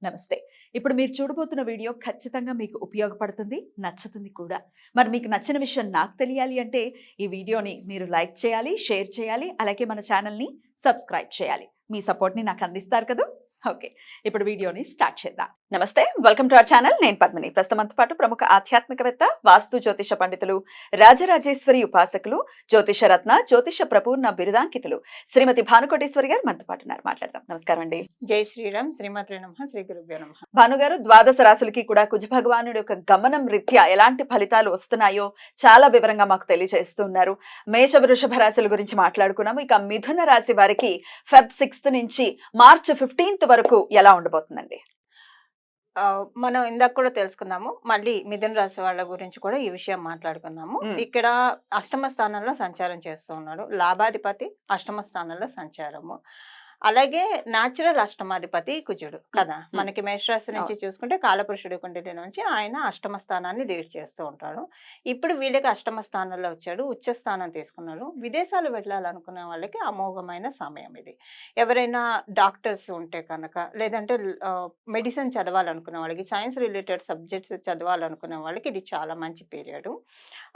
నమస్తే. ఇప్పుడు మీరు చూడబోతున్న వీడియో ఖచ్చితంగా మీకు ఉపయోగపడుతుంది, నచ్చుతుంది కూడా. మరి మీకు నచ్చిన విషయం నాకు తెలియాలి అంటే ఈ వీడియోని మీరు లైక్ చేయాలి, షేర్ చేయాలి, అలాగే మన ఛానల్‌ని సబ్స్క్రైబ్ చేయాలి. మీ సపోర్ట్‌ని నాకు అందిస్తారు కదూ! ఓకే. ఇప్పుడు వీడియోని స్టార్ట్ చేద్దాం. నమస్తే, వెల్కమ్ టు అవర్ ఛానల్. నేను పద్మిని. ప్రస్తుతంతో పాటు ప్రముఖ ఆధ్యాత్మికవేత్త, వాస్తు జ్యోతిష పండితులు, రాజరాజేశ్వరి ఉపాసకులు, జ్యోతిష రత్న, జ్యోతిష ప్రపూర్ణ బిరుదాంకితులు శ్రీమతి భానుకోటేశ్వరి గారు మనతో పాటు ఉన్నారు. మాట్లాడదాం. నమస్కారం అండి. జై శ్రీరామ్. శ్రీమాత్రే నమః. శ్రీ గురుభ్యో నమః. భాను గారు, ద్వాదశ రాశులకి కూడా కుజ భగవానుడి యొక్క గమనం రీత్యా ఎలాంటి ఫలితాలు వస్తున్నాయో చాలా వివరంగా మాకు తెలియజేస్తున్నారు. మేష వృషభ రాశుల గురించి మాట్లాడుకున్నాము. ఇక మిథున రాశి వారికి ఫెబ్ 6 నుంచి మార్చ్ 15 వరకు ఎలా ఉండబోతుందండి? మనం ఇందాక కూడా తెలుసుకున్నాము. మళ్ళీ మిథున రాశి వాళ్ళ గురించి కూడా ఈ విషయం మాట్లాడుకుందాము. ఇక్కడ అష్టమ స్థానంలో సంచారం చేస్తూ ఉన్నాడు. లాభాధిపతి అష్టమ స్థానంలో సంచారము. అలాగే న్యాచురల్ అష్టమాధిపతి కుజుడు కదా. మనకి మేషరాశి నుంచి చూసుకుంటే కాలపురుషుడి కుండలి నుంచి ఆయన అష్టమ స్థానాన్ని లీడ్ చేస్తూ ఉంటాడు. ఇప్పుడు వీళ్ళకి అష్టమ స్థానంలో వచ్చాడు, ఉచ్చ స్థానం తీసుకున్నాడు. విదేశాలు వెళ్ళాలనుకునే వాళ్ళకి అమోఘమైన సమయం ఇది. ఎవరైనా డాక్టర్స్ ఉంటే కనుక, లేదంటే మెడిసిన్ చదవాలనుకునే వాళ్ళకి, సైన్స్ రిలేటెడ్ సబ్జెక్ట్స్ చదవాలనుకునే వాళ్ళకి ఇది చాలా మంచి పీరియడ్.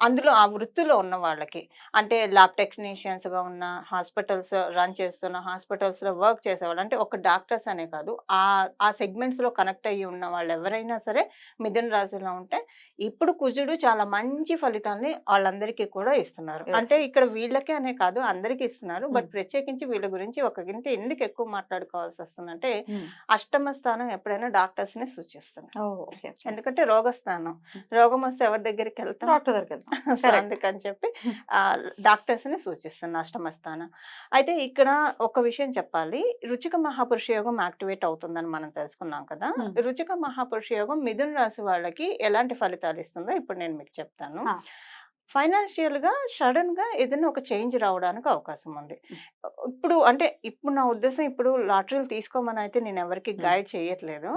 అందులో ఆ వృత్తిలో ఉన్న వాళ్ళకి, అంటే ల్యాబ్ టెక్నీషియన్స్గా ఉన్న, హాస్పిటల్స్ రన్ చేస్తున్న, హాస్పిటల్స్లో వర్క్ చేసేవాళ్ళు, అంటే ఒక డాక్టర్స్ అనే కాదు, ఆ సెగ్మెంట్స్లో కనెక్ట్ అయ్యి ఉన్న వాళ్ళు ఎవరైనా సరే మిథున రాశిలో ఉంటే ఇప్పుడు కుజుడు చాలా మంచి ఫలితాన్ని వాళ్ళందరికీ కూడా ఇస్తున్నారు. అంటే ఇక్కడ వీళ్ళకే అనే కాదు అందరికీ ఇస్తున్నారు. బట్ ప్రత్యేకించి వీళ్ళ గురించి ఒక గింట ఎందుకు ఎక్కువ మాట్లాడుకోవాల్సి వస్తుందంటే అష్టమ స్థానం ఎప్పుడైనా డాక్టర్స్ ని సూచిస్తుంది. ఎందుకంటే రోగస్థానం, రోగం వస్తే ఎవరి దగ్గరికి వెళ్తాం? డాక్టర్ దగ్గరికి వెళ్తాం. అందుకని చెప్పి డాక్టర్స్ ని సూచిస్తుంది అష్టమ స్థానం. అయితే ఇక్కడ ఒక విషయం చెప్పాలి. రుచిక మహాపురుష యోగం యాక్టివేట్ అవుతుందని మనం తెలుసుకున్నాం కదా. రుచిక మహాపురుష యోగం మిథున రాశి వాళ్ళకి ఎలాంటి ఫలితాలు ఇస్తుందో ఇప్పుడు నేను మీకు చెప్తాను. ఫైనాన్షియల్ గా సడన్ గా ఏదైనా ఒక చేంజ్ రావడానికి అవకాశం ఉంది. ఇప్పుడు నా ఉద్దేశం, ఇప్పుడు లాటరీలు తీసుకోమని అయితే నేను ఎవరికి గైడ్ చేయట్లేదు.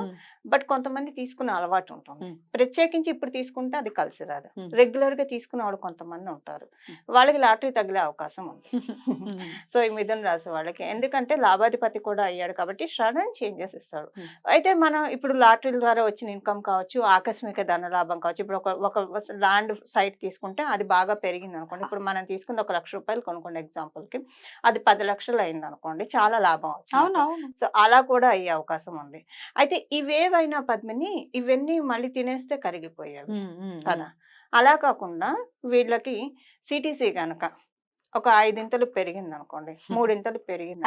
బట్ కొంతమంది తీసుకునే అలవాటు ఉంటుంది. ప్రత్యేకించి ఇప్పుడు తీసుకుంటే అది కలిసి రాదు. రెగ్యులర్ గా తీసుకునే వాళ్ళు కొంతమంది ఉంటారు, వాళ్ళకి లాటరీ తగిలే అవకాశం ఉంది. సో ఈ మిథున రాశి వాళ్ళకి, ఎందుకంటే లాభాధిపతి కూడా అయ్యాడు కాబట్టి సడన్ చేంజెస్ ఇస్తాడు. అయితే మనం ఇప్పుడు లాటరీల ద్వారా వచ్చిన ఇన్కమ్ కావచ్చు, ఆకస్మిక ధన లాభం కావచ్చు. ఇప్పుడు ఒక ల్యాండ్ సైట్ తీసుకుంటే అది బాగా పెరిగింది అనుకోండి. ఇప్పుడు మనం తీసుకుంది 1 లక్ష రూపాయలు కొనుక్కోండి ఎగ్జాంపుల్ కి, అది 10 లక్షలు అయింది అనుకోండి, చాలా లాభం వచ్చింది. సో అలా కూడా అయ్యే అవకాశం ఉంది. అయితే ఇవేవైనా పద్మిని, ఇవన్నీ మళ్ళీ తినేస్తే కరిగిపోయావి కదా. అలా కాకుండా వీళ్ళకి సిటీసీ గనక ఒక 5 ఇంతలు పెరిగింది అనుకోండి, 3 ఇంతలు పెరిగింది,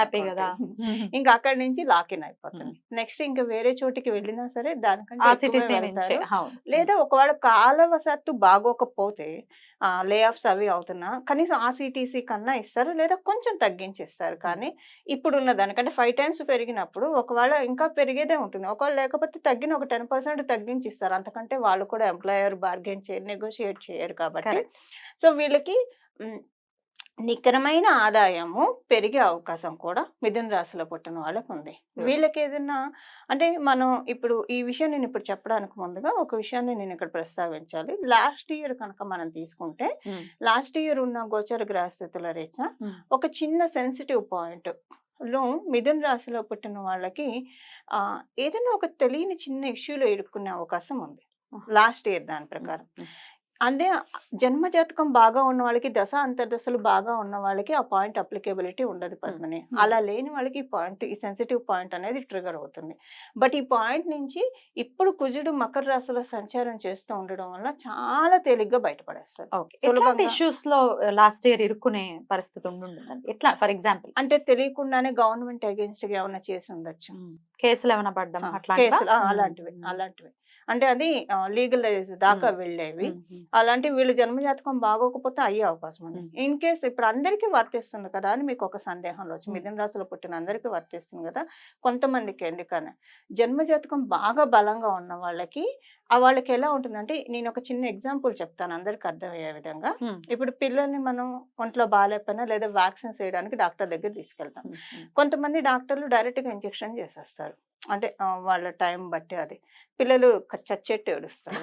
ఇంకా అక్కడి నుంచి లాకిన్ అయిపోతుంది. నెక్స్ట్ ఇంకా వేరే చోటికి వెళ్ళినా సరే దానికంటే లేదా ఒకవేళ కాలవశాత్తు బాగోకపోతే లే ఆఫ్స్ అవి అవుతున్నా కనీసం ఆ సిటీసీ కన్నా ఇస్తారు, లేదా కొంచెం తగ్గించి ఇస్తారు. కానీ ఇప్పుడున్న దానికంటే 5 times పెరిగినప్పుడు ఒకవేళ ఇంకా పెరిగేదే ఉంటుంది. ఒకవేళ లేకపోతే తగ్గిన ఒక 10% తగ్గించి ఇస్తారు. అంతకంటే వాళ్ళు కూడా ఎంప్లాయర్ బార్గెన్ చేయరు, నెగోషియేట్ చేయరు కాబట్టి. సో వీళ్ళకి నికరమైన ఆదాయము పెరిగే అవకాశం కూడా మిథున రాశిలో పుట్టిన వాళ్ళకు ఉంది. వీళ్ళకి ఏదైనా అంటే మనం ఇప్పుడు ఈ విషయం నేను ఇప్పుడు చెప్పడానికి ముందుగా ఒక విషయాన్ని నేను ఇక్కడ ప్రస్తావించాలి. లాస్ట్ ఇయర్ కనుక మనం తీసుకుంటే, లాస్ట్ ఇయర్ ఉన్న గోచర గ్రహస్థితుల రీత్యా ఒక చిన్న సెన్సిటివ్ పాయింట్ లో మిథున రాశిలో పుట్టిన వాళ్ళకి ఏదైనా ఒక తెలియని చిన్న ఇష్యూలో ఇరుక్కునే అవకాశం ఉంది లాస్ట్ ఇయర్ దాని ప్రకారం. అంటే జన్మజాతకం బాగా ఉన్న వాళ్ళకి, దశ అంతర్దశలు బాగా ఉన్న వాళ్ళకి ఆ పాయింట్ అప్లికేబిలిటీ ఉండదు పద్మని. అలా లేని వాళ్ళకి ఈ సెన్సిటివ్ పాయింట్ అనేది ట్రిగర్ అవుతుంది. బట్ ఈ పాయింట్ నుంచి ఇప్పుడు కుజుడు మకర రాశిలో సంచారం చేస్తూ ఉండడం వల్ల చాలా తేలిగ్గా బయటపడేస్తారు. ఇష్యూస్ లో లాస్ట్ ఇయర్ ఇరుక్కునే పరిస్థితి ఉంటుందండి. ఎట్లా? ఫర్ ఎగ్జాంపుల్ అంటే తెలియకుండానే గవర్నమెంట్ అగేన్స్ట్ గా ఏమైనా చేసి ఉండొచ్చు, కేసులు ఏమైనా పడ్డం, అలాంటివి. అంటే అది లీగలైజ్ దాకా వెళ్ళేవి. అలాంటివి వీళ్ళు జన్మజాతకం బాగోకపోతే అయ్యే అవకాశం ఉంది. ఇన్ కేస్ ఇప్పుడు అందరికీ వర్తిస్తుంది కదా అని మీకు ఒక సందేహం వచ్చి, మిథున రాశిలో పుట్టిన అందరికీ వర్తిస్తుంది కదా, కొంతమందికి ఎందుకని జన్మజాతకం బాగా బలంగా ఉన్న వాళ్ళకి వాళ్ళకి ఎలా ఉంటుందంటే, నేను ఒక చిన్న ఎగ్జాంపుల్ చెప్తాను అందరికి అర్థమయ్యే విధంగా. ఇప్పుడు పిల్లల్ని మనం ఒంట్లో బాగాలేకపోయినా లేదా వ్యాక్సిన్స్ వేయడానికి డాక్టర్ దగ్గర తీసుకెళ్తాం. కొంతమంది డాక్టర్లు డైరెక్ట్ గా ఇంజెక్షన్ చేసేస్తారు, అంటే వాళ్ళ టైం బట్టి. అది పిల్లలు చచ్చెట్టు ఏడుస్తారు.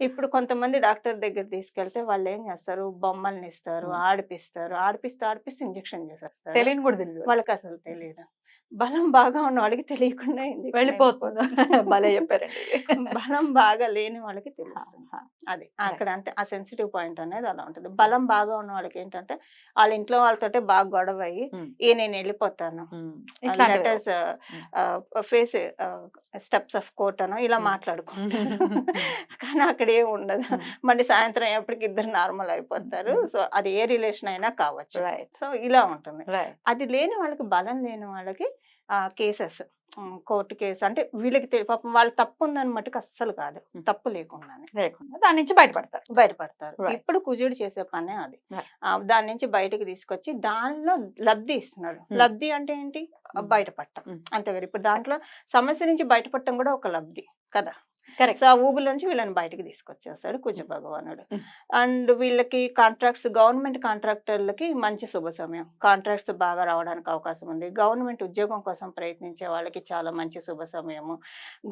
ఇప్పుడు కొంతమంది డాక్టర్ దగ్గర తీసుకెళ్తే వాళ్ళు ఏం చేస్తారు, బొమ్మల్ని ఇస్తారు, ఆడిపిస్తారు, ఆడిపిస్తే ఇంజెక్షన్ చేసేస్తారు. వాళ్ళకి అసలు తెలియదు. బలం బాగా ఉన్న వాళ్ళకి తెలియకుండా ఇంజెక్షన్ వెళ్ళిపోతుంది. వెళ్ళిపోతుంది. భలే చెప్పారండి. బలం బాగా లేని వాళ్ళకి తెలుస్తుంది. అది అక్కడ అంతే ఆ సెన్సిటివ్ పాయింట్ అనేది అలా ఉంటుంది. బలం బాగా ఉన్న వాళ్ళకి ఏంటంటే వాళ్ళ ఇంట్లో వాళ్ళతోటే బాగా గొడవ అయ్యి నేను వెళ్ళిపోతాను, ఇట్లాంటివి. Letters face steps of court అనో ఇలా మాట్లాడుకుంటారు. కానీ అక్కడ ఏం ఉండదు. మళ్ళీ సాయంత్రం అయ్యేప్పటికి ఇద్దరు నార్మల్ అయిపోతారు. సో అది ఏ రిలేషన్ అయినా కావచ్చు. రైట్. సో ఇలా ఉంటుంది. రైట్. అది లేని వాళ్ళకి, బలం లేని వాళ్ళకి కేసెస్, కోర్టు కేసు అంటే వీళ్ళకి పాపం వాళ్ళ తప్పు ఉందని మటుకు అస్సలు కాదు, తప్పు లేకుండానే లేకుండా దాని నుంచి బయటపడతారు. బయటపడతారు. Right. ఇప్పుడు కుజుడు చేసే పనే అది. Right. దాని నుంచి బయటకు తీసుకొచ్చి దానిలో లబ్ధి ఇస్తున్నారు. లబ్ధి అంటే ఏంటి? బయటపడటం. అంతే కదా. ఇప్పుడు దాంట్లో సమస్య నుంచి బయటపడటం కూడా ఒక లబ్ధి కదా. కరెక్ట్. సో ఆ ఊబులోంచి వీళ్ళని బయటకు తీసుకొచ్చేస్తాడు కుజ భగవానుడు. అండ్ వీళ్ళకి కాంట్రాక్ట్స్, గవర్నమెంట్ కాంట్రాక్టర్లకి మంచి శుభ సమయం. కాంట్రాక్ట్స్ బాగా రావడానికి అవకాశం ఉంది. గవర్నమెంట్ ఉద్యోగం కోసం ప్రయత్నించే వాళ్ళకి చాలా మంచి శుభ సమయము.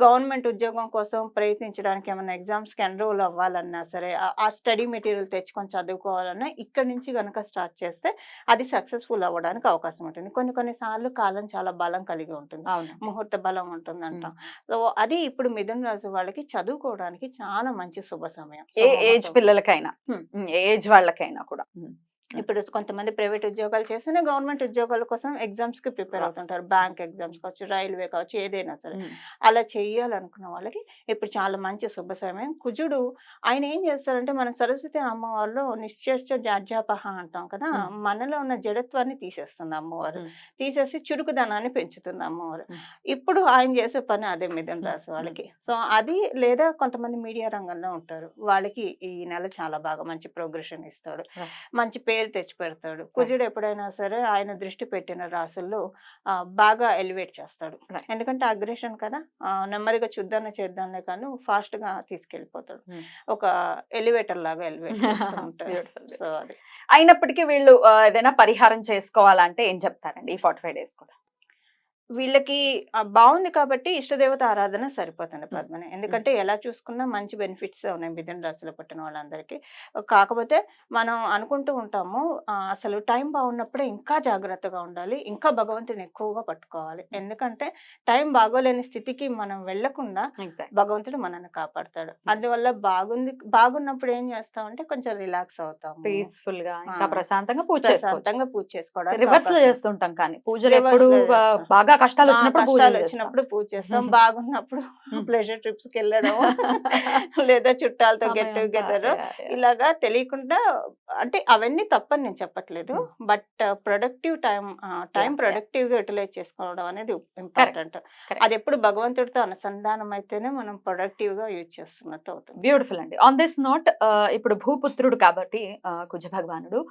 గవర్నమెంట్ ఉద్యోగం కోసం ప్రయత్నించడానికి ఏమైనా ఎగ్జామ్స్కి ఎన్రోల్ అవ్వాలన్నా సరే, ఆ స్టడీ మెటీరియల్ తెచ్చుకొని చదువుకోవాలన్నా ఇక్కడ నుంచి కనుక స్టార్ట్ చేస్తే అది సక్సెస్ఫుల్ అవ్వడానికి అవకాశం ఉంటుంది. కొన్నిసార్లు కాలం చాలా బలం కలిగి ఉంటుంది, అవును. ముహూర్త బలం ఉంటుందంట. సో అది ఇప్పుడు మిథున రాశి వాళ్ళకి చదువుకోవడానికి చాలా మంచి శుభ సమయం. ఏ ఏజ్ పిల్లలకైనా, ఏ ఏజ్ వాళ్ళకైనా కూడా. ఇప్పుడు కొంతమంది ప్రైవేట్ ఉద్యోగాలు చేస్తేనే గవర్నమెంట్ ఉద్యోగాల కోసం ఎగ్జామ్స్ కి ప్రిపేర్ అవుతుంటారు. బ్యాంక్ ఎగ్జామ్స్ కావచ్చు, రైల్వే కావచ్చు, ఏదైనా సరే అలా చేయాలనుకున్న వాళ్ళకి ఇప్పుడు చాలా మంచి శుభ సమయం. కుజుడు ఆయన ఏం చేస్తారంటే, మన సరస్వతి అమ్మవారిలో నిశ్చేష్ట జాడ్యాపహ అంటాం కదా, మనలో ఉన్న జడత్వాన్ని తీసేస్తుంది అమ్మవారు. తీసేసి చురుకుదనాన్ని పెంచుతుంది అమ్మవారు. ఇప్పుడు ఆయన చేసే పని అదే మిథున రాశి వాళ్ళకి. సో అది, లేదా కొంతమంది మీడియా రంగంలో ఉంటారు, వాళ్ళకి ఈ నెల చాలా బాగా మంచి ప్రోగ్రెషన్ ఇస్తాడు, మంచి పేరు తెచ్చి పెడతాడు. కుజుడు ఎప్పుడైనా సరే ఆయన దృష్టి పెట్టిన రాసుల్లో బాగా ఎలివేట్ చేస్తాడు. ఎందుకంటే అగ్రెషన్ కదా, నెమ్మదిగా చూద్దానే చేద్దాంలే కానీ ఫాస్ట్ గా తీసుకెళ్లిపోతాడు. ఒక ఎలివేటర్ లాగా ఎలివేట్ చేస్తూ ఉంటాడు. సో అది అయినప్పటికీ వీళ్ళు ఏదైనా పరిహారం చేసుకోవాలంటే ఏం చెప్తారండి ఈ 45 days కూడా? వీళ్ళకి బాగుంది కాబట్టి ఇష్టదేవత ఆరాధన సరిపోతుంది పద్మని. ఎందుకంటే ఎలా చూసుకున్నా మంచి బెనిఫిట్స్ ఉన్నాయి మిథున రాశిలో పుట్టిన వాళ్ళందరికీ. కాకపోతే మనం అనుకుంటూ ఉంటాము అసలు టైం బాగున్నప్పుడే ఇంకా జాగ్రత్తగా ఉండాలి, ఇంకా భగవంతుని ఎక్కువగా పట్టుకోవాలి. ఎందుకంటే టైం బాగోలేని స్థితికి మనం వెళ్లకుండా భగవంతుడు మనల్ని కాపాడతాడు. అందువల్ల బాగున్నప్పుడు ఏం చేస్తామంటే కొంచెం రిలాక్స్ అవుతాం, పీస్ఫుల్ గా, ఇంకా ప్రశాంతంగా పూజ చేసుకోవడానికి. రివర్స్ లో చేస్తుంటాం కానీ పూజలు ఎప్పుడు బాగా కష్టాలు వచ్చినప్పుడు పూజ చేస్తాం. బాగున్నప్పుడు ప్లెజర్ ట్రిప్స్ కి వెళ్ళడం, లేదా చుట్టాలతో గెట్ టుగెదర్, ఇలాగా తెలియకుండా. అంటే అవన్నీ తప్పని నేను చెప్పట్లేదు, బట్ ప్రొడక్టివ్ టైం ప్రొడక్టివ్ గా యూటిలైజ్ చేసుకోవడం అనేది ఇంపార్టెంట్. అది ఎప్పుడు భగవంతుడితో అనుసంధానం అయితేనే మనం ప్రొడక్టివ్ గా యూజ్ చేస్తున్నట్టు అవుతుంది. బ్యూటిఫుల్ అండి. ఆన్ దిస్ నోట్, ఇప్పుడు భూపుత్రుడు కాబట్టి కుజ భగవానుడు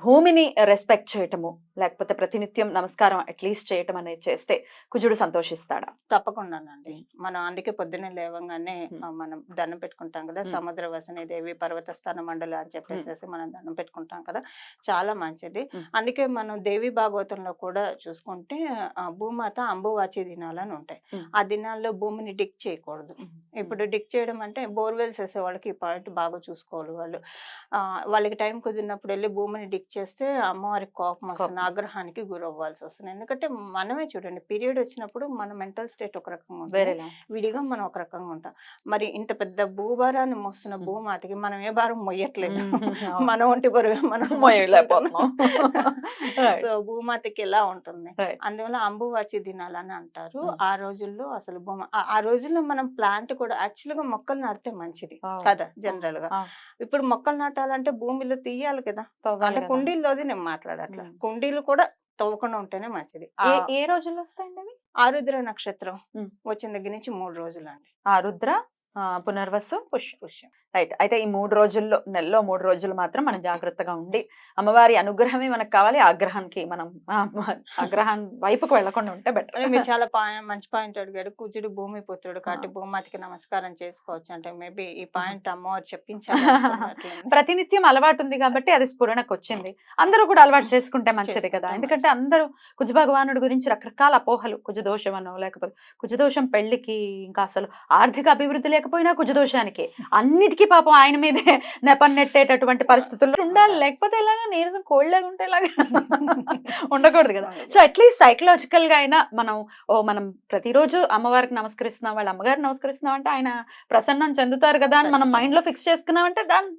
భూమిని రెస్పెక్ట్ చేయటము, లేకపోతే ప్రతినిత్యం నమస్కారం అట్లీస్ట్ చేయటం అనేది చేస్తే కుజుడు సంతోషిస్తాడా? తప్పకుండానండి. మనం అందుకే పొద్దున్నే లేవంగానే మనం దండం పెట్టుకుంటాం కదా, సముద్ర వసని దేవి పర్వత స్థాన మండలి అని చెప్పేసి మనం దండం పెట్టుకుంటాం కదా, చాలా మంచిది. అందుకే మనం దేవి భాగవతంలో కూడా చూసుకుంటే భూమాత అంబువాచి దినాలని ఉంటాయి. ఆ దినాల్లో భూమిని డిక్ చేయకూడదు. ఇప్పుడు డిక్ చేయడం అంటే బోర్వెల్స్ వేసే వాళ్ళకి ఈ పాయింట్ బాగా చూసుకోవాలి. వాళ్ళకి టైం కుదిరినప్పుడు వెళ్ళి భూమిని డిక్ చేస్తే అమ్మవారికి కోపం వస్తుంది, ఆగ్రహానికి గురవ్వాల్సి వస్తుంది. ఎందుకంటే మనమే చూడండి, పీరియడ్ వచ్చినప్పుడు మన మెంటల్ స్టేట్ ఒక రకంగా ఉంటుంది, విడిగా మనం ఒక రకంగా ఉంటాం. మరి ఇంత పెద్ద భూభారాన్ని మోస్తున్న భూమాతకి మనం ఏ భారం మొయ్యట్లేదు, మన ఒంటి బరువు మనం మొయ్యలేకపోతున్నాం. సో భూమాతకి ఎలా ఉంటుంది. అందువల్ల అంబువాచి దినాలని అంటారు. ఆ రోజుల్లో అసలు ఆ రోజుల్లో మనం ప్లాంట్ కూడా యాక్చువల్ గా మొక్కలు నాటితే మంచిది కదా జనరల్ గా. ఇప్పుడు మొక్కలు నాటాలంటే భూమిలో తీయాలి కదా, అంటే కుండీల్లోది నేను మాట్లాడట్లా, కుండీలు కూడా తవ్వకుండా ఉంటేనే మంచిది. ఏ రోజుల్లో వస్తాయండి అవి? ఆరుద్ర నక్షత్రం వచ్చిన దగ్గర నుంచి 3 రోజులు అండి. ఆరుద్ర, పునర్వసు, పుష్యం. రైట్. అయితే ఈ 3 రోజుల్లో, నెలలో 3 రోజులు మాత్రం మనం జాగ్రత్తగా ఉండి అమ్మవారి అనుగ్రహమే మనకు కావాలి. ఆగ్రహానికి మనం ఆగ్రహం వైపుకు వెళ్లకుండా ఉంటే బెటర్. మీరు చాలా మంచి పాయింట్ అడిగారు. కుజుడు భూమి పుత్రుడు కాబట్టి భూమాతకి నమస్కారం చేసుకోవచ్చు అంటే మేబీ ఈ పాయింట్ అమ్మవారు చెప్పించారు. ప్రతినిత్యం అలవాటు ఉంది కాబట్టి అది స్ఫురణకు వచ్చింది. అందరూ కూడా అలవాటు చేసుకుంటే మంచిది కదా. ఎందుకంటే అందరూ కుజ భగవానుడి గురించి రకరకాల అపోహలు, కుజదోషం అనో లేకపోతే కుజదోషం పెళ్లికి, ఇంకా అసలు ఆర్థిక అభివృద్ధి లేక లేకపోయినా కుజదోషానికి అన్నిటికీ పాపం ఆయన మీదే నెపన్నెట్టేటటువంటి పరిస్థితుల్లో ఉండాలి. లేకపోతే ఎలాగా నీరసం కోల్డ్లాగా ఉంటే ఎలాగా ఉండకూడదు కదా. సో అట్లీస్ట్ సైకలాజికల్ గా అయినా మనం ప్రతిరోజు అమ్మవారికి నమస్కరిస్తున్నాం, వాళ్ళ అమ్మగారు నమస్కరిస్తున్నాం అంటే ఆయన ప్రసన్నం చెందుతారు కదా అని మనం మైండ్ లో ఫిక్స్ చేసుకున్నామంటే దాని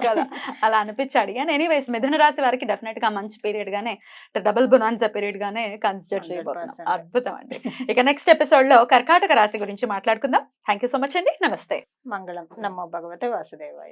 కదా అలా అనిపించి అడిగాను. ఎనీవేస్ మిథున రాశి వారికి డెఫినెట్ గా మంచి పీరియడ్ గానే, డబుల్ బొనాన్సా పీరియడ్ గానే కన్సిడర్ చేయబోతున్నాం. 100%. అద్భుతం అండి. ఇక నెక్స్ట్ ఎపిసోడ్ లో కర్కాటక రాశి గురించి మాట్లాడుకుందాం. థ్యాంక్ యూ సో మచ్ అండి. నమస్తే. మంగళం. నమో భగవతే వాసుదేవాయ.